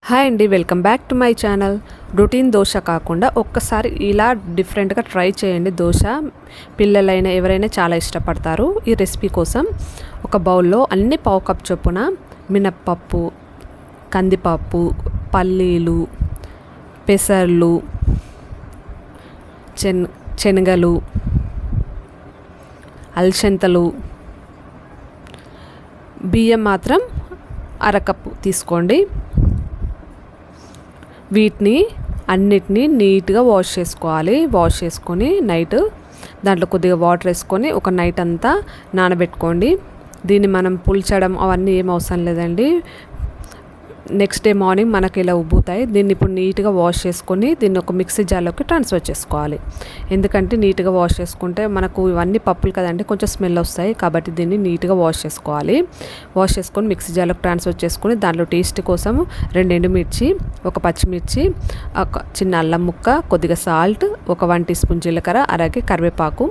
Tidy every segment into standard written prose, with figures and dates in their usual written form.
Hi అండి, welcome back to my channel. Routine dosa కాకుండా ఒక్కసారి ఇలా డిఫరెంట్గా ట్రై చేయండి. దోశ పిల్లలైనా ఎవరైనా చాలా ఇష్టపడతారు. ఈ రెసిపీ కోసం ఒక బౌల్లో అన్ని పావు కప్ చొప్పున మినప్పప్పు, కందిపప్పు, పల్లీలు, పెసర్లు, శనగలు, అలసందలు, బియ్యం మాత్రం అరకప్పు తీసుకోండి. వీటిని అన్నిటినీ నీట్గా వాష్ చేసుకోవాలి. వాష్ చేసుకొని నైట్ దాంట్లో కొద్దిగా వాటర్ వేసుకొని ఒక నైట్ అంతా నానబెట్టుకోండి. దీన్ని మనం పుల్చడం అవన్నీ ఏం అవసరం లేదండి. నెక్స్ట్ డే మార్నింగ్ మనకి ఇలా ఉబ్బుతాయి. దీన్ని ఇప్పుడు నీట్గా వాష్ చేసుకొని దీన్ని ఒక మిక్సీ జార్లోకి ట్రాన్స్ఫర్ చేసుకోవాలి. ఎందుకంటే నీట్గా వాష్ చేసుకుంటే మనకు ఇవన్నీ పప్పులు కదండి, కొంచెం స్మెల్ వస్తాయి. కాబట్టి దీన్ని నీట్గా వాష్ చేసుకోవాలి. వాష్ చేసుకొని మిక్సీ జార్లోకి ట్రాన్స్ఫర్ చేసుకొని దాంట్లో టేస్ట్ కోసం 2 ఎండుమిర్చి, ఒక పచ్చిమిర్చి, ఒక చిన్న అల్లం ముక్క, కొద్దిగా సాల్ట్, ఒక 1 టీ స్పూన్ జీలకర్ర, అలాగే కరివేపాకు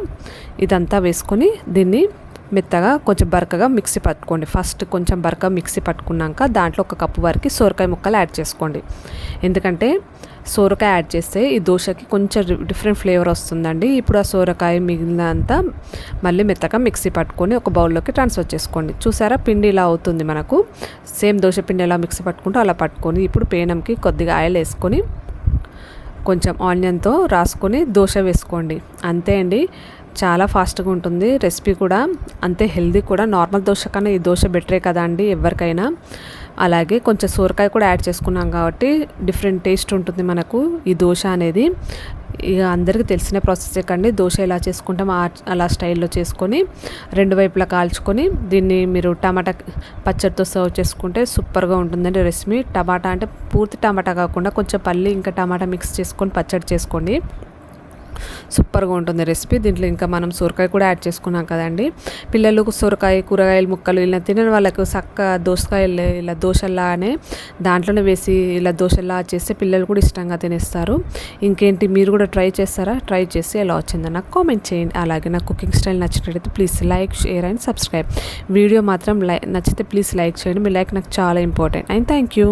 ఇదంతా వేసుకొని దీన్ని మెత్తగా కొంచెం బరకగా మిక్సీ పట్టుకోండి. ఫస్ట్ కొంచెం బరకగా మిక్సీ పట్టుకున్నాక దాంట్లో 1 కప్పు వరకు సోరకాయ ముక్కలు యాడ్ చేసుకోండి. ఎందుకంటే సోరకాయ యాడ్ చేస్తే ఈ దోశకి కొంచెం డిఫరెంట్ ఫ్లేవర్ వస్తుందండి. ఇప్పుడు ఆ సోరకాయ మిగిలినంతా మళ్ళీ మెత్తగా మిక్సీ పట్టుకొని ఒక బౌల్లోకి ట్రాన్స్ఫర్ చేసుకోండి. చూసారా, పిండి ఇలా అవుతుంది మనకు. సేమ్ దోశ పిండి ఎలా మిక్సీ పట్టుకుంటూ అలా పట్టుకొని ఇప్పుడు పేనంకి కొద్దిగా ఆయిల్ వేసుకొని కొంచెం ఆనియన్తో రాసుకొని దోశ వేసుకోండి. అంతే అండి, చాలా ఫాస్ట్గా ఉంటుంది. రెసిపీ కూడా అంతే హెల్దీ కూడా. నార్మల్ దోశ కన్నా ఈ దోశ బెటరే కదా అండి ఎవరికైనా. అలాగే కొంచెం సోరకాయ కూడా యాడ్ చేసుకున్నాం కాబట్టి డిఫరెంట్ టేస్ట్ ఉంటుంది మనకు ఈ దోశ అనేది. ఇక అందరికీ తెలిసిన ప్రాసెస్ కండి. దోశ ఎలా చేసుకుంటాం అలా స్టైల్లో చేసుకొని 2 వైపులా కాల్చుకొని దీన్ని మీరు టమాటా పచ్చడితో సర్వ్ చేసుకుంటే సూపర్గా ఉంటుందండి రెసిపీ. టమాటా అంటే పూర్తి టమాటా కాకుండా కొంచెం పల్లి ఇంకా టమాటా మిక్స్ చేసుకొని పచ్చడి చేసుకోండి, సూపర్గా ఉంటుంది రెసిపీ. దీంట్లో ఇంకా మనం సొరకాయ కూడా యాడ్ చేసుకున్నాం కదండి. పిల్లలకు సొరకాయ, కూరగాయల ముక్కలు ఇలా తినని వాళ్ళకు చక్క దోసకాయలు ఇలా దోశలానే దాంట్లోనే వేసి ఇలా దోశలా చేస్తే పిల్లలు కూడా ఇష్టంగా తినేస్తారు. ఇంకేంటి, మీరు కూడా ట్రై చేస్తారా? ట్రై చేసి ఎలా వచ్చిందో నాకు కామెంట్ చేయండి. అలాగే నా కుకింగ్ స్టైల్ నచ్చినట్లయితే please like, share and subscribe. Video మాత్రం నచ్చితే ప్లీజ్ లైక్ చేయండి. మీ లైక్ నాకు చాలా ఇంపార్టెంట్. And thank you.